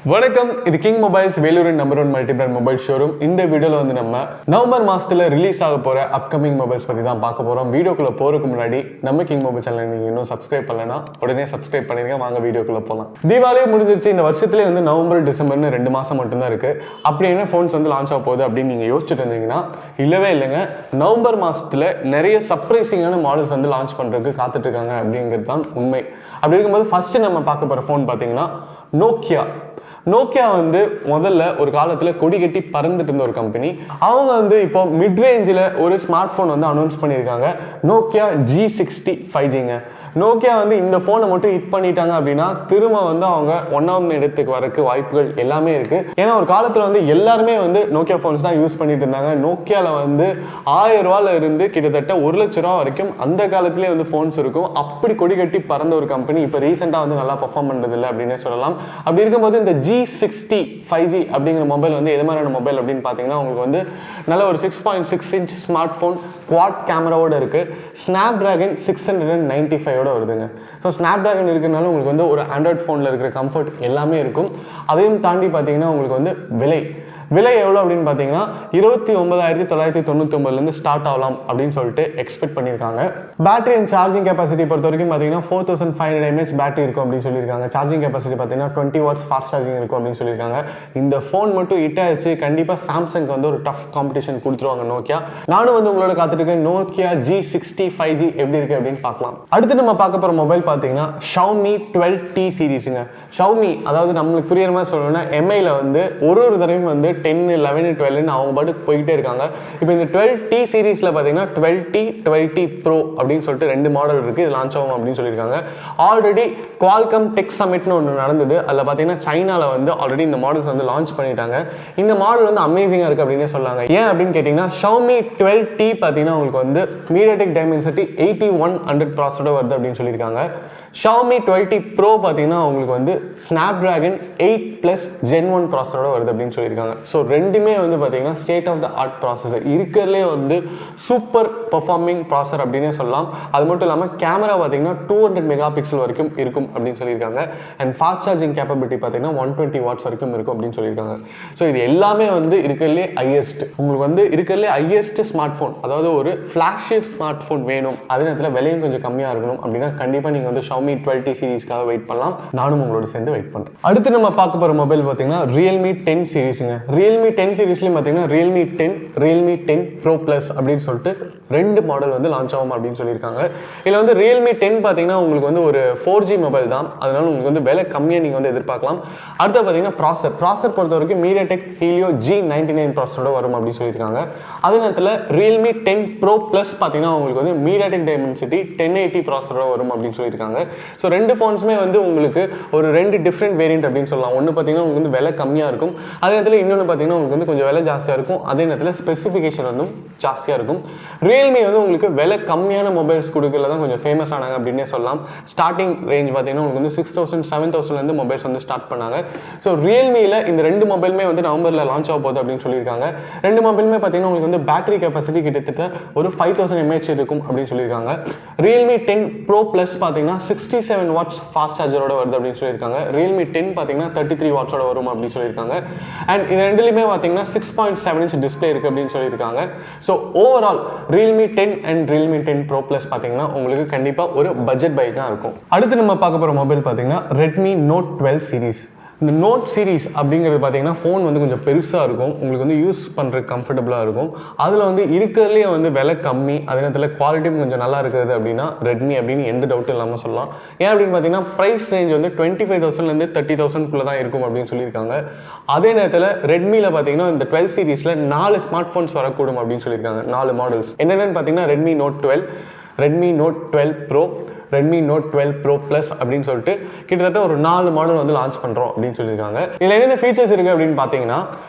வணக்கம், இது King Mobiles வேலூரின் number 1 multi brand mobile showroom. இந்த வீடியோவில் வந்து நம்ம நவம்பர் மாதத்தில் ரிலீஸ் ஆக போகிற அப்கமிங் மொபைல்ஸ் பற்றி தான் பார்க்க போகிறோம். வீடியோக்குள்ளே போகிறதுக்கு முன்னாடி நம்ம கிங் மொபைல் சேனல் நீங்கள் இன்னும் சப்ஸ்கிரைப் பண்ணலைன்னா உடனே சப்ஸ்கிரைப் பண்ணிடுங்க. வாங்க வீடியோக்குள்ளே போகலாம். தீபாவளியே முடிஞ்சிருச்சு. இந்த வருஷத்துலேயே வந்து நவம்பர் டிசம்பர்னு 2 மாதம் மட்டும்தான் இருக்குது. அப்படி என்ன ஃபோன்ஸ் வந்து லான்ச் ஆக போகுது அப்படின்னு நீங்கள் யோசிச்சுட்டு இருந்தீங்கன்னா இல்லவே இல்லைங்க. நவம்பர் மாதத்தில் நிறைய சர்ப்ரைசிங்கான மாடல்ஸ் வந்து லான்ச் பண்ணுறதுக்கு காத்துட்ருக்காங்க அப்படிங்கிறது தான் உண்மை. அப்படி இருக்கும்போது ஃபஸ்ட்டு நம்ம பார்க்க போகிற ஃபோன் பார்த்தீங்கன்னா நோக்கியா வந்து முதல்ல ஒரு காலத்தில் கொடி கட்டி பறந்துட்டு இருந்த ஒரு கம்பெனி. அவங்க வந்து இப்போ மிட் ரேஞ்சில் ஒரு ஸ்மார்ட் ஃபோன் வந்து அனௌன்ஸ் பண்ணியிருக்காங்க. Nokia G60 5Gங்க. நோக்கியா வந்து இந்த ஃபோனை மட்டும் ஹிட் பண்ணிட்டாங்க அப்படின்னா திரும்ப வந்து அவங்க 1ஆம் இடத்துக்கு வரக்கு வாய்ப்புகள் எல்லாமே இருக்குது. ஏன்னா ஒரு காலத்தில் வந்து எல்லாருமே வந்து நோக்கியா ஃபோன்ஸ் தான் யூஸ் பண்ணிட்டு இருந்தாங்க. நோக்கியாவில் வந்து 1000 ரூபாயில இருந்து கிட்டத்தட்ட 1 லட்ச ரூபா வரைக்கும் அந்த காலத்திலே வந்து ஃபோன்ஸ் இருக்கும். அப்படி கொடி கட்டி பறந்த ஒரு கம்பெனி இப்போ ரீசெண்டாக வந்து நல்லா பர்ஃபார்ம் பண்ணுறது இல்லை அப்படின்னே சொல்லலாம். அப்படி இருக்கும்போது இந்த G60 5G அப்படிங்கிற மொபைல் வந்து எது மாதிரியான மொபைல் அப்படின்னு பார்த்தீங்கன்னா உங்களுக்கு வந்து நல்ல ஒரு 6.6 இன்ச் ஸ்மார்ட் ஃபோன், குவாட் கேமராவோட இருக்குது. ஸ்னாப்டிராகன் 695 வருதுங்க. ஸோ ஸ்னாப்டிராகன் இருக்கிறதுனால உங்களுக்கு வந்து ஒரு ஆண்ட்ராய்ட் ஃபோனில் இருக்கிற கம்ஃபர்ட் எல்லாமே இருக்கும். அதையும் தாண்டி பார்த்தீங்கன்னா உங்களுக்கு வந்து விலை எவ்வளோ அப்படின்னு பார்த்தீங்கன்னா 29,999 ஸ்டார்ட் ஆகலாம் அப்படின்னு சொல்லிட்டு எக்ஸ்பெக்ட் பண்ணியிருக்காங்க. பேட்டரி அண்ட் சார்ஜிங் கெப்பாசிட்டி பொறுத்த வரைக்கும் பார்த்தீங்கன்னா 4500 mAh பேட்டரி இருக்கும் அப்படின்னு சொல்லியிருக்காங்க. சார்ஜிங் கெப்பாசிட்டி பார்த்தீங்கன்னா 20 watts ஃபாஸ்ட் சார்ஜிங் இருக்கும் அப்படின்னு சொல்லியிருக்காங்க. இந்த ஃபோன் மட்டும் ஹிட் ஆயிடுச்சு கண்டிப்பாக சாம்சங் வந்து ஒரு டஃப் காம்படிஷன் கொடுத்துருவாங்க நோக்கியா. நானும் வந்து உங்களோட காத்துருக்கேன். நோக்கியா G60 5G எப்படி இருக்குது அப்படின்னு பார்க்கலாம். அடுத்து நம்ம பார்க்க போகிற மொபைல் பார்த்தீங்கன்னா Xiaomi 12T சீரீஸுங்க. Xiaomi அதாவது நம்மளுக்கு புரியுற மாதிரி சொல்லணும்னா MIல வந்து ஒரு தடவையும் வந்து 10, 11, 12 அவங்க பாட்டுக்கு போயிட்டே இருக்காங்க. இப்போ இந்த 12T சீரீஸில் பார்த்தீங்கன்னா 12T Pro அப்படின்னு சொல்லிட்டு 2 மாடல் இருக்குது. இது லான்ச் ஆகும் அப்படின்னு சொல்லியிருக்காங்க. ஆல்ரெடி குவால்காம் டெக் சமிட்னு ஒன்று நடந்தது. அதில் பார்த்தீங்கன்னா சைனாவில் வந்து ஆல்ரெடி இந்த மாடல்ஸ் வந்து லான்ச் பண்ணிட்டாங்க. இந்த மாடல் வந்து அமேசிங்காக இருக்குது அப்படின்னே சொல்லாங்க. ஏன் அப்படின்னு கேட்டிங்கன்னா Xiaomi 12T பார்த்தீங்கன்னா உங்களுக்கு வந்து MediaTek Dimensity 8100 ப்ராசஸரோட வருது அப்படின்னு சொல்லியிருக்காங்க. Xiaomi 12T Pro பார்த்தீங்கன்னா உங்களுக்கு வந்து Snapdragon 8+ Gen 1 ப்ராசஸரோட வருது அப்படின்னு சொல்லியிருக்காங்க. ஸோ ரெண்டுமே வந்து பார்த்தீங்கன்னா state of the art processor, இருக்கிறதுலே வந்து சூப்பர் பர்ஃபார்மிங் ப்ராசஸர் அப்படின்னே சொல்லலாம். அது மட்டும் இல்லாமல் கேமரா பார்த்தீங்கன்னா 200 மெகாபிக்சல் வரைக்கும் இருக்கும் அப்படின்னு சொல்லியிருக்காங்க. அண்ட் ஃபாஸ்ட் சார்ஜிங் கேப்பபிலிட்டி பார்த்தீங்கன்னா 120 watts வரைக்கும் இருக்கும் அப்படின்னு சொல்லியிருக்காங்க. ஸோ இது எல்லாமே வந்து இருக்கிறதுலே ஹையஸ்ட், உங்களுக்கு வந்து இருக்கிறதுலே ஹையஸ்ட் ஸ்மார்ட் ஃபோன், அதாவது ஒரு ஃப்ளாஷியஸ் ஸ்மார்ட் ஃபோன் வேணும், அதே நேரத்தில் விலையும் கொஞ்சம் கம்மியாக இருக்கணும் அப்படின்னா கண்டிப்பாக நீங்கள் வந்து Xiaomi 12T சீரீஸ்க்காக வெயிட் பண்ணலாம். நானும் உங்களோட சேர்ந்து வெயிட் பண்ணுறேன். அடுத்து நம்ம பார்க்க போகிற மொபைல் பார்த்தீங்கன்னா Realme 10 சீரீஸுங்க. Realme 10 சீரீஸ்லையும் பார்த்தீங்கன்னா Realme 10, Realme 10 Pro Plus அப்படின்னு சொல்லிட்டு 2 மாடல் வந்து லான்ச் ஆகும் அப்படின்னு சொல்லியிருக்காங்க. இதில் வந்து Realme 10 பார்த்தீங்கன்னா உங்களுக்கு வந்து ஒரு 4G மொபைல் தான், அதனால உங்களுக்கு வந்து விலை கம்மியாக நீங்கள் வந்து எதிர்பார்க்கலாம். அடுத்து பார்த்தீங்கன்னா ப்ராசர் பொறுத்த வரைக்கும் MediaTek Helio G99 ப்ராசஸரோட வரும் அப்படின்னு சொல்லியிருக்காங்க. அதே நேரத்தில் Realme 10 Pro Plus பார்த்தீங்கன்னா உங்களுக்கு வந்து MediaTek Dimensity 1080 ப்ராசஸரோட வரும் அப்படின்னு சொல்லியிருக்காங்க. ஸோ 2 ஃபோன்ஸுமே வந்து உங்களுக்கு ஒரு 2 டிஃப்ரெண்ட் வேரியன்ட் அப்படின்னு சொல்லலாம். ஒன்று பார்த்தீங்கன்னா உங்களுக்கு வந்து விலை கம்மியாக இருக்கும், அதே நேரத்தில் இன்னொன்று பார்த்தீங்கன்னா உங்களுக்கு வந்து கொஞ்சம் விலை ஜாஸ்தியாக இருக்கும், அதே நேரத்தில் ஸ்பெசிஃபிகேஷன் வந்து ஜாஸ்தியாக இருக்கும். ரியல்மி வந்து உங்களுக்கு விலை கம்மியான மொபைல்ஸ் கொடுக்கறதுல தான் கொஞ்சம் ஃபேமஸ் ஆனாங்க அப்படின்னே சொல்லலாம். ஸ்டார்டிங் ரேஞ்ச் பார்த்தீங்கன்னா உங்களுக்கு வந்து 6000, 7000 மொபைல்ஸ் வந்து ஸ்டார்ட் பண்ணாங்க. ஸோ ரியல்மியில் இந்த 2 மொபைலுமே வந்து நவம்பரில் லான்ச் ஆக போகுது அப்படின்னு சொல்லியிருக்காங்க. 2 மொபைலுமே பார்த்தீங்கன்னா உங்களுக்கு வந்து பேட்டரி கெப்பாசிட்டி கிட்டத்தட்ட ஒரு 5000 mAh இருக்கும் அப்படின்னு சொல்லியிருக்காங்க. Realme 10 Pro Plus பார்த்தீங்கன்னா 67 watts ஃபாஸ்ட் சார்ஜரோட வருது அப்படின்னு சொல்லியிருக்காங்க. Realme 10 பார்த்தீங்கன்னா 33 watts வரும் அப்படின்னு சொல்லியிருக்காங்க. அண்ட் இது ரெண்டுலையுமே பார்த்தீங்கன்னா 6.7 inch டிஸ்பிளே இருக்குது அப்படின்னு சொல்லியிருக்காங்க. So overall Realme 10 and Realme 10 Pro Plus பார்த்தீங்கன்னா உங்களுக்கு கண்டிப்பாக ஒரு பட்ஜெட் பைக்காக இருக்கும். அடுத்து நம்ம பார்க்க போகிற மொபைல் பார்த்தீங்கன்னா Redmi Note 12 சீரீஸ். இந்த நோட் சீரீஸ் அப்படிங்கிறது பார்த்தீங்கன்னா ஃபோன் வந்து கொஞ்சம் பெருசாக இருக்கும், உங்களுக்கு வந்து யூஸ் பண்ணுறது கம்ஃபர்டபுளாக இருக்கும். அதில் வந்து இருக்கிறதுலே வந்து விலை கம்மி, அதே நேரத்தில் குவாலிட்டியும் கொஞ்சம் நல்லா இருக்கிறது அப்படின்னா ரெட்மி அப்படின்னு எந்த டவுட்டும் இல்லாமல் சொல்லலாம். ஏன் அப்படின்னு பார்த்தீங்கன்னா ப்ரைஸ் ரேஞ்ச் வந்து 25,000 30,000 தான் இருக்கும் அப்படின்னு சொல்லியிருக்காங்க. அதே நேரத்தில் ரெட்மியில் பார்த்தீங்கன்னா இந்த 12 சீரீஸில் 4 ஸ்மார்ட் ஃபோன்ஸ் வரக்கூடும் அப்படின்னு சொல்லியிருக்காங்க. 4 மாடல்ஸ் என்னென்னு பார்த்தீங்கன்னா Redmi Note 12, Redmi Note 12 Pro, Redmi Note 12 Pro Plus அப்படின்னு சொல்லிட்டு கிட்டத்தட்ட ஒரு 4 மாடல் வந்து லான்ச் பண்ணுறோம் அப்படின்னு சொல்லியிருக்காங்க. இதில் என்னென்ன ஃபீச்சர்ஸ் இருக்குது அப்படின்னு பார்த்தீங்கன்னா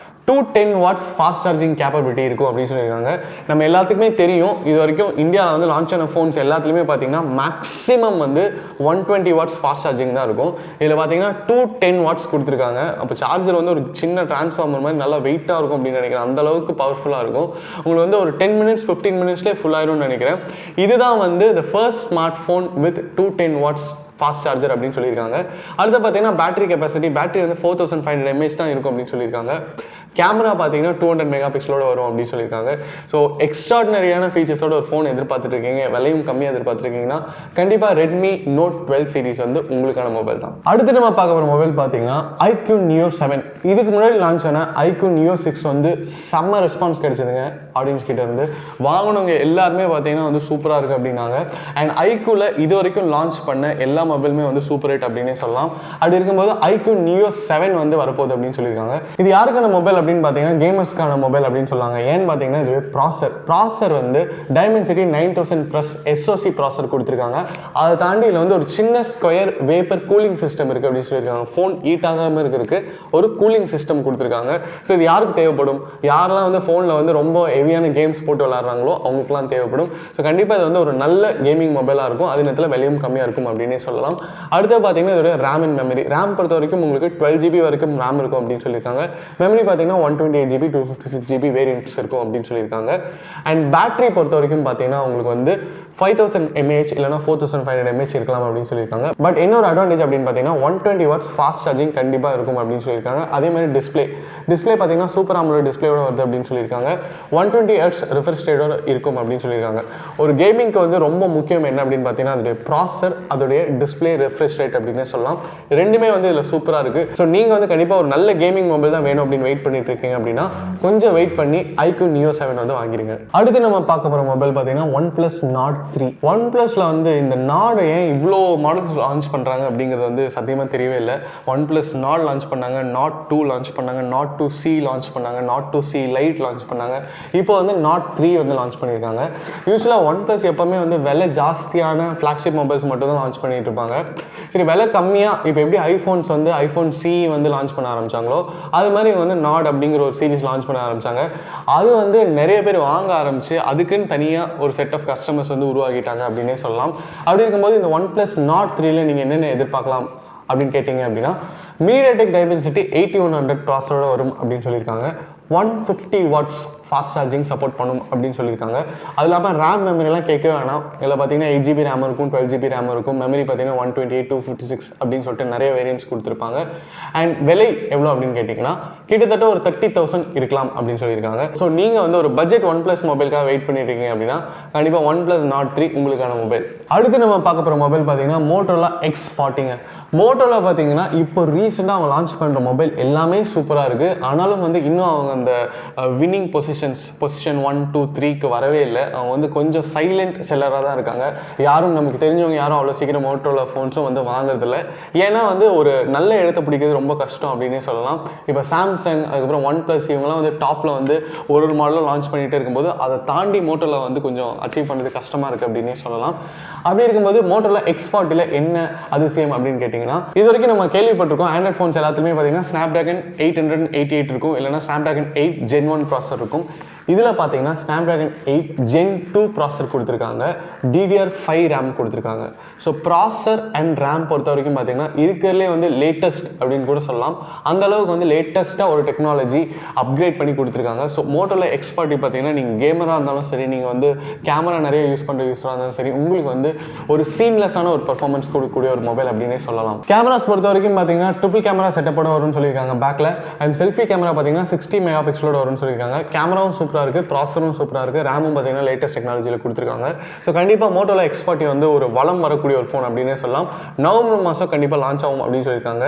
210 watts ஃபாஸ்ட் சார்ஜிங் கேப்பபிலிட்டி இருக்கும் அப்படின்னு சொல்லியிருக்காங்க. நம்ம எல்லாத்துக்குமே தெரியும், இது வரைக்கும் இந்தியாவில் வந்து லான்ச் ஆன ஃபோன்ஸ் எல்லாத்துலேயுமே பார்த்தீங்கன்னா மேக்ஸிமம் வந்து 120 watts ஃபாஸ்ட் சார்ஜிங் தான் இருக்கும். இதில் பார்த்தீங்கன்னா 210 watts கொடுத்துருக்காங்க. அப்போ சார்ஜர் வந்து ஒரு சின்ன டிரான்ஸ்ஃபார்மர் மாதிரி நல்லா வெயிட்டாக இருக்கும் அப்படின்னு நினைக்கிறேன். அந்த அளவுக்கு பவர்ஃபுல்லாக இருக்கும். உங்களுக்கு வந்து ஒரு 10 minutes 15 minutesலேயே ஃபுல் ஆயிரும்னு நினைக்கிறேன். இதுதான் வந்து the first smart phone with 210 watts fast charger அப்படின்னு சொல்லியிருக்காங்க. அடுத்து பார்த்தீங்கன்னா பேட்டரி கெப்பாசிட்டி வந்து 4500 mAh தான் இருக்கும் அப்படின்னு சொல்லியிருக்காங்க. கேமரா பார்த்தீங்கன்னா 200 மெகா பிக்சலோட வரும் அப்படின்னு சொல்லியிருக்காங்க. ஸோ எக்ஸ்ட்ராடினரியான ஃபீச்சர்ஸோட ஒரு ஃபோன் எதிர்பார்த்துட்டு இருக்கீங்க, விலையும் கம்மியாக எதிர்பார்த்துருக்கீங்கன்னா கண்டிப்பாக ரெட்மி நோட் 12 சீரிஸ் வந்து உங்களுக்கான மொபைல் தான். அடுத்து நம்ம பார்க்க போகிற மொபைல் பார்த்தீங்கன்னா iQOO Neo 7. இதுக்கு முன்னாடி லான்ச் ஆன iQOO Neo 6 வந்து செம்ம ரெஸ்பான்ஸ் கிடைச்சதுங்க ஆடியன்ஸ் கிட்ட இருந்து. வாங்கினவங்க எல்லாருமே பார்த்தீங்கன்னா வந்து சூப்பராக இருக்குது அப்படின்னாங்க. அண்ட் iQOOல இது வரைக்கும் லான்ச் பண்ண எல்லா மொபைலுமே வந்து சூப்பர் ஹிட் அப்படின்னே சொல்லலாம். அப்படி இருக்கும்போது iQOO Neo 7 வந்து வரப்போகுது அப்படின்னு சொல்லியிருக்காங்க. இது யாருக்கான மொபைல் அப்படின்னு பார்த்தீங்கன்னா கேமர்ஸ்க்கான மொபைல் அப்படின்னு சொல்லுவாங்க. ஏன்னு பார்த்தீங்கன்னா இது ப்ராசர் வந்து Dimensity 9000 ப்ளஸ் SoC ப்ராசர் கொடுத்துருக்காங்க. அதை தாண்டி இதில் வந்து ஒரு சின்ன ஸ்கொயர் வேப்பர் கூலிங் சிஸ்டம் இருக்குது அப்படின்னு சொல்லியிருக்காங்க. ஃபோன் ஹீட் ஆகாமல் இருக்கிறதுக்கு ஒரு கூலிங் சிஸ்டம் கொடுத்துருக்காங்க. ஸோ இது யாருக்கு தேவைப்படும்? யாரெல்லாம் வந்து ஃபோனில் வந்து ரொம்ப ஹெவியான கேம்ஸ் போட்டு விளாட்றாங்களோ அவங்களுக்குலாம் தேவைப்படும். ஸோ கண்டிப்பாக இது வந்து ஒரு நல்ல கேமிங் மொபைலாக இருக்கும். அதே நேரத்தில் விலையும் கம்மியாக இருக்கும் அப்படின்னே சொல்லலாம். அடுத்து பார்த்தீங்கன்னா இதோட ரேம் அண்ட் மெமரி. ரேம் பொறுத்த வரைக்கும் உங்களுக்கு 12 GB வரைக்கும் ரேம் இருக்கும் அப்படின்னு சொல்லியிருக்காங்க. மெமரி பார்த்தீங்கன்னா 128 GB 256 GB வேரியன்ட்ஸ் இருக்கும் அப்படின்னு சொல்லியிருக்காங்க. அண்ட் பேட்டரி பொறுத்த வரைக்கும் பார்த்தீங்கன்னா உங்களுக்கு வந்து 5000 mAh இல்லைனா 4500 mAh இருக்கலாம் அப்படின்னு சொல்லியிருக்காங்க. பட் இன்னொரு அட்வான்டேஜ் அப்படின்னு பார்த்தீங்கன்னா 120 watts ஃபாஸ்ட் சார்ஜிங் கண்டிப்பாக இருக்கும் அப்படின்னு சொல்லியிருக்காங்க. அதே மாதிரி டிஸ்பிளே பார்த்தீங்கன்னா சூப்பர் AMOLED டிஸ்பிளேயோட வருது அப்படின்னு சொல்லியிருக்காங்க. 120 Hz ரிஃப்ரெஷ் ரேட்டோட இருக்கும் அப்படின்னு சொல்லியிருக்காங்க. ஒரு கேமிங்க்கு வந்து ரொம்ப முக்கியம் என்ன அப்படின்னு பார்த்தீங்கன்னா அதோடைய ப்ராசர், அதோடைய டிஸ்பிளே ரிஃப்ரெஷ் ரேட் அப்படின்னு சொல்லலாம். ரெண்டுமே வந்து இதில் சூப்பராக இருக்குது. ஸோ நீங்கள் வந்து கண்டிப்பாக ஒரு நல்ல கேமிங் மொபைல் தான் வேணும் அப்படின்னு வெயிட் பண்ணிட்டு இருக்கீங்க அப்படின்னா கொஞ்சம் வெயிட் பண்ணி iQOO Neo 7 வந்து வாங்கிடுங்க. அடுத்து நம்ம பார்க்க போகிற மொபைல் பார்த்தீங்கன்னா OnePlus Nord 3. OnePlusல வந்து இந்த நாட் ஏன் இவ்வளோ மாடல்ஸ் லான்ச் பண்ணுறாங்க அப்படிங்கிறது வந்து சத்தியமாக தெரியவே இல்லை. OnePlus Nord லான்ச் பண்ணாங்க, Nord 2 லான்ச் பண்ணாங்க, Nord 2C லான்ச் பண்ணாங்க, Nord 2C Lite லான்ச் பண்ணாங்க, இப்போ வந்து Nord 3 வந்து லான்ச் பண்ணியிருக்காங்க. யூஸ்வலாக OnePlus எப்போவுமே வந்து விலை ஜாஸ்தியான ஃப்ளாக்ஷிப் மொபைல்ஸ் மட்டும் தான் லான்ச் பண்ணிட்டு இருப்பாங்க. சரி, விலை கம்மியாக இப்போ எப்படி ஐஃபோன்ஸ் வந்து iPhone C வந்து லான்ச் பண்ண ஆரம்பிச்சாங்களோ அது மாதிரி வந்து Nord அப்படிங்கிற ஒரு சீரிஸ் லான்ச் பண்ண ஆரம்பிச்சாங்க. அது வந்து நிறைய பேர் வாங்க ஆரம்பிச்சு அதுக்குன்னு தனியாக ஒரு செட் ஆஃப் கஸ்டமர்ஸ் வந்து உருவாக்கிட்டாங்க அப்படின்னே சொல்லலாம். அப்படி இருக்கும்போது இந்த OnePlus Nord 3ல நீங்கள் என்னென்ன எதிர்பார்க்கலாம் அப்படின்னு கேட்டிங்க அப்படின்னா MediaTek Dimensity 8100 ப்ராசரோட வரும் அப்படின்னு சொல்லியிருக்காங்க. 150 watts ஃபாஸ்ட் சார்ஜிங் சப்போர்ட் பண்ணும் அப்படின்னு சொல்லியிருக்காங்க. அது இல்லாமல் ரேம் மெமரிலாம் கேட்கவே வேணாம். இதில் பார்த்தீங்கன்னா 8 GB ரேம் இருக்கும், 12 GB ரேம் இருக்கும். மெமரி பார்த்தீங்கன்னா 128 256 அப்படின்னு சொல்லிட்டு நிறைய வேரியன்ட்ஸ் கொடுத்துருப்பாங்க. அண்ட் விலை எவ்வளோ அப்படின்னு கேட்டிங்கன்னா கிட்டத்தட்ட ஒரு 30,000 இருக்கலாம் அப்படின்னு சொல்லியிருக்காங்க. ஸோ நீங்கள் வந்து ஒரு பட்ஜெட் OnePlus மொபைலுக்காக வெயிட் பண்ணிட்டு இருக்கீங்க அப்படின்னா கண்டிப்பாக OnePlus Nord 3 உங்களுக்கான மொபைல். அடுத்து நம்ம பார்க்க போகிற மொபைல் பார்த்தீங்கன்னா Motorola X40. Motorola பார்த்தீங்கன்னா இப்போ ரீசெண்டாக அவங்க லான்ச் பண்ணுற மொபைல் எல்லாமே சூப்பராக இருக்குது. ஆனாலும் வந்து இன்னும் அவங்க அந்த வின்னிங் பொசிஷன் 1 2 3க்கு வரவே இல்லை. அவங்க வந்து கொஞ்சம் சைலண்ட் செல்லராக தான் இருக்காங்க. யாரும் நமக்கு தெரிஞ்சவங்க யாரும் அவ்வளோ சீக்கிரம் Motorola ஃபோன்ஸும் வந்து வாங்குறதில்ல. ஏன்னா வந்து ஒரு நல்ல இடத்த பிடிக்கிறது ரொம்ப கஷ்டம் அப்படின்னே சொல்லலாம். இப்போ சாம்சங், அதுக்கப்புறம் OnePlus இவங்கெல்லாம் வந்து டாப்பில் வந்து ஒரு மாடலும் லான்ச் பண்ணிகிட்டே இருக்கும்போது அதை தாண்டி Motorola வந்து கொஞ்சம் அச்சீவ் பண்ணுறது கஷ்டமாக இருக்குது அப்படின்னே சொல்லலாம். அப்படி இருக்கும்போது Motorola X40ல என்ன அதிசயம் அப்படின்னு கேட்டிங்கன்னா இது வரைக்கும் நம்ம கேள்விப்பட்டிருக்கோம் ஆண்ட்ராய்ட் ஃபோன்ஸ் எல்லாத்துலேயுமே பார்த்தீங்கன்னா Snapdragon 888 இருக்கும், இல்லைனா Snapdragon 8 Gen 1 ப்ராசர் இருக்கும். இதில் பார்த்தீங்கன்னா Snapdragon 8 Gen 2 ப்ராசர் கொடுத்துருக்காங்க, DDR5 ரேம் கொடுத்துருக்காங்க. ஸோ ப்ராசர் அண்ட் ரேம் பொறுத்த வரைக்கும் பார்த்தீங்கன்னா இருக்கிறதுலே வந்து லேட்டஸ்ட் அப்படின்னு கூட சொல்லலாம். அந்த அளவுக்கு வந்து லேட்டஸ்ட்டாக ஒரு டெக்னாலஜி அப்கிரேட் பண்ணி கொடுத்துருக்காங்க. ஸோ Motorola X40 பார்த்தீங்கன்னா நீங்கள் கேமராக இருந்தாலும் சரி, நீங்கள் வந்து கேமரா நிறைய யூஸ் பண்ணுற யூஸராக இருந்தாலும் சரி, உங்களுக்கு வந்து ஒரு சீம்லெஸ்ஸான ஒரு பர்ஃபார்மன்ஸ் கொடுக்கக்கூடிய ஒரு மொபைல் அப்படின்னே சொல்லலாம். கேமராஸ் பொறுத்த வரைக்கும் பார்த்தீங்கன்னா ட்ரிபிள் கேமரா செட்டப்போட வரும்னு சொல்லியிருக்காங்க பேக்கில். அண்ட் செல்ஃபி கேமரா பார்த்தீங்கன்னா 60 மெகா பிக்சலோட வரும்னு சொல்லியிருக்காங்க. கேமராவும் சூப்பராக இருக்குது, ப்ராசரும் சூப்பராக இருக்குது, ரேமும் பார்த்தீங்கன்னா லேட்டஸ்ட் டெக்னாலஜியில் கொடுத்துருக்காங்க. ஸோ கண்டிப்பாக Motorola X40 வந்து ஒரு வளம் வரக்கூடிய ஒரு ஃபோன் அப்படின்னே சொல்லலாம். நவம்பர் மாதம் கண்டிப்பாக லான்ச் ஆகும் அப்படின்னு சொல்லியிருக்காங்க.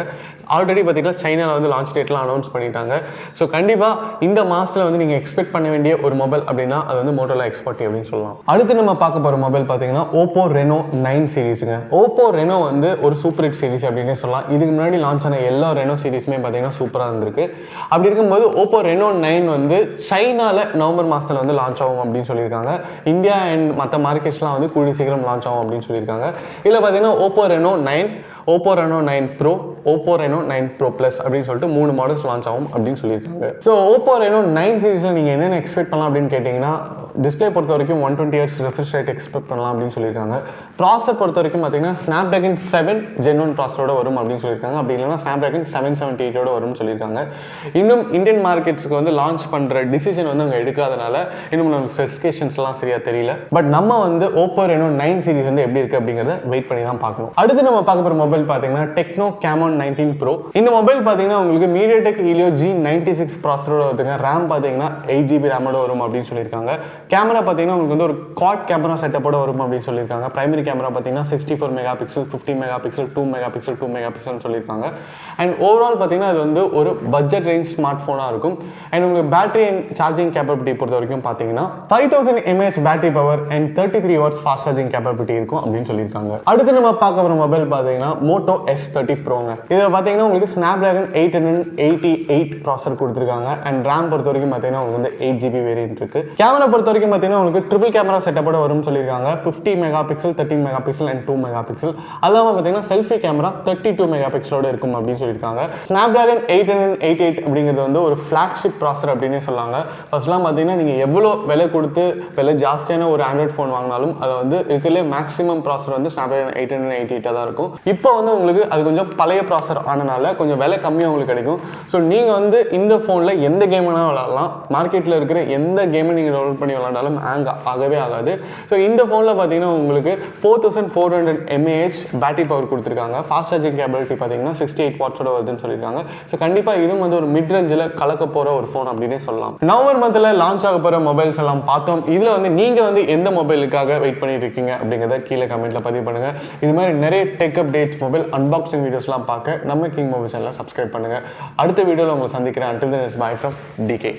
ஆல்ரெடி பார்த்தீங்கன்னா சைனாவில் வந்து லான்ச் டேட்லாம் அனௌன்ஸ் பண்ணிட்டாங்க. ஸோ கண்டிப்பாக இந்த மாதத்தில் வந்து நீங்கள் எக்ஸ்பெக்ட் பண்ண வேண்டிய ஒரு மொபைல் அப்படின்னா அது வந்து Motorola X40 அப்படின்னு சொல்லலாம். அடுத்து நம்ம பார்க்க போகிற மொபைல் பார்த்தீங்கன்னா Oppo Reno 9 சீரிஸுங்க. Oppo Reno வந்து ஒரு சூப்பர் ஹிட் சீரிஸ் அப்படின்னே சொல்லலாம். இதுக்கு முன்னாடி லான்ச் ஆன எல்லா Reno சீரிஸுமே பார்த்தீங்கன்னா சூப்பராக இருந்திருக்கு. அப்படி இருக்கும்போது Oppo Reno 9 வந்து சைனாவில் நவம்பர் மாதத்தில் வந்து லான்ச் ஆகும் அப்படின்னு சொல்லியிருக்காங்க. இந்தியா அண்ட் மற்ற மார்க்கெட்ஸ்லாம் வந்து கூடிய சீக்கிரம் லான்ச் ஆகும் அப்படின்னு சொல்லியிருக்காங்க. இதில் பார்த்தீங்கன்னா Oppo Reno 9, Oppo Reno 9 Pro, Oppo Reno 9 Pro Plus அப்படின்னு சொல்லிட்டு 3 மாடல்ஸ் லான்ச் ஆகும் அப்படின்னு சொல்லியிருக்காங்க. ஸோ Oppo Reno 9 சீரிஸில் நீங்கள் என்னென்ன எக்ஸ்பெக்ட் பண்ணலாம் அப்படின்னு கேட்டிங்கன்னா டிஸ்பிளே பொறுத்த வரைக்கும் 120 Hz refresh rate எக்ஸ்பெக்ட் பண்ணலாம் அப்படின்னு சொல்லியிருக்காங்க. ப்ராசர் பொறுத்த வரைக்கும் பார்த்தீங்கன்னா ஸ்னாப்டிராகன் 7 Gen 1 ப்ராசரோட வரும் அப்படின்னு சொல்லியிருக்காங்க. அப்படி இல்லைனா ஸ்னாப்டிராகன் 778 வரும்னு சொல்லியிருக்காங்க. இன்னும் இந்தியன் மார்க்கெட்ஸ்க்கு வந்து லான்ச் பண்ணுற டிசிஷன் வந்து அவங்க எடுக்காதனால இன்னும் நமக்கு ஸ்பெசிஃபிகேஷன்ஸ்லாம் சரியாக தெரியல. பட் நம்ம வந்து ஓப்போ ரெனோ 9 சீரிஸ் வந்து எப்படி இருக்குது அப்படிங்கிறத வெயிட் பண்ணி தான் பார்க்கணும். அடுத்து நம்ம பார்க்க போகிற மொபைல் பார்த்தீங்கன்னா TECNO CAMON 19 Pro. இந்த மொபைல் பார்த்தீங்கன்னா உங்களுக்கு MediaTek Helio G96 ப்ராசரோட வருதுங்க. ரேம் பார்த்தீங்கன்னா 8GB ரேமோட வரும் அப்படின்னு சொல்லியிருக்காங்க. கேமரா பார்த்தீங்கன்னா உங்களுக்கு வந்து ஒரு குவாட் கேமரா செட்டப்போட வரும் அப்படின்னு சொல்லியிருக்காங்க. பிரைமரி கேமரா பார்த்தீங்கன்னா 64 மெகாபிக்சல், 50 மெகாபிக்சல், 2 மெகாபிக்சல், 2 மெகாபிக்சல் சொல்லியிருக்காங்க. அண்ட் ஓவரால் பார்த்தீங்கன்னா அது வந்து ஒரு பட்ஜெட் ரேஞ்ச் ஸ்மார்ட் ஃபோனாக இருக்கும். அண்ட் உங்களுக்கு பேட்டரி அண்ட் சார்ஜிங் கேப்பபிலிட்டி பொறுத்த வரைக்கும் பார்த்தீங்கன்னா 5000 mAh battery power and 33 watts fast charging capability இருக்கும் அப்படின்னு சொல்லியிருக்காங்க. அடுத்து நம்ம பார்க்க போகிற மொபைல் பார்த்தீங்கன்னா Moto S30 Proங்க. இதில் பார்த்தீங்கன்னா உங்களுக்கு ஸ்னாப்டிராகன் 888 ப்ராசர் கொடுத்துருக்காங்க. அண்ட் ரேம் பொறுத்த வரைக்கும் பார்த்தீங்கன்னா உங்களுக்கு வந்து 8GB வேரியன்ட் இருக்கு. கேமரா பொறுத்த வரைக்கும் பார்த்தீங்கன்னா உங்களுக்கு ட்ரிபிள் கேமரா செட்டப்போட வரும்னு சொல்லியிருக்காங்க. 50 மெகாபிக்சல், 13 மெகாபிக்சல் அண்ட் 2 மெகாபிக்சல். அல்லாமல் பார்த்தீங்கன்னா செல்ஃபி கேமரா 32 மெகாபிக்சலோட இருக்கும் அப்படின்னு சொல்லியிருக்காங்க. ஸ்னாப்டிராகன் 888 அப்படிங்கிறது வந்து ஒரு ஃபிளாக்ஷிப் ப்ராசர் அப்படின்னு சொல்லாங்க. ஃபர்ஸ்ட்லாம் பார்த்தீங்கன்னா நீங்கள் எவ்வளோ விலை கொடுத்து விலை ஜாஸ்தியான ஒரு ஆண்ட்ராய்ட் ஃபோன் வாங்கினாலும் அதில் வந்து இருக்கிறதுலே மேக்ஸிமம் ப்ராசர் வந்து ஸ்னாப்டிராகன் 888 தான் இருக்கும். இப்போ வந்து உங்களுக்கு அது கொஞ்சம் பழைய ப்ராசர் ஆனனால கொஞ்சம் விலை கம்மியாக உங்களுக்கு கிடைக்கும். ஸோ நீங்கள் வந்து இந்த ஃபோனில் எந்த கேம் வேணால் விளாடலாம். மார்க்கெட்டில் இருக்கிற எந்த கேமை நீங்கள் டவுன்லோட் பண்ணி விளாண்டாலும் ஹேங் ஆகவே ஆகாது. ஸோ இந்த ஃபோனில் பார்த்தீங்கன்னா உங்களுக்கு 4400 mAh பேட்டரி பவர் கொடுத்துருக்காங்க. ஃபாஸ்ட் சார்ஜிங் கேப்பபிலிட்டி பார்த்தீங்கன்னா 68 வாட்ஸோட வருதுன்னு சொல்லியிருக்காங்க. ஸோ கண்டிப்பாக இதுவும் வந்து ஒரு மிட் ரேஞ்சில் கலக்க போகிற ஒரு ஃபோன் அப்படின்னே சொல்லலாம். நவம்பர் மந்தில் லான்ச் ஆக போகிற மொபைல்ஸ் எல்லாம் பார்த்தோம். இதில் வந்து நீங்கள் வந்து எந்த மொபைலுக்காக வெயிட் பண்ணிட்டு இருக்கீங்க அப்படிங்கிறத கீழே கமெண்ட்டில் பதிவு பண்ணுங்கள். இது மாதிரி நிறைய டெக் அப்டேட்ஸ், மொபைல் அன்பாக்சிங் வீடியோஸ்லாம் பார்க்க நம்ம கிங் மொபைல் சேனலை சப்ஸ்கிரைப் பண்ணுங்கள். அடுத்த வீடியோவில் உங்களை சந்திக்கிறேன். Until then, it's bye from DK.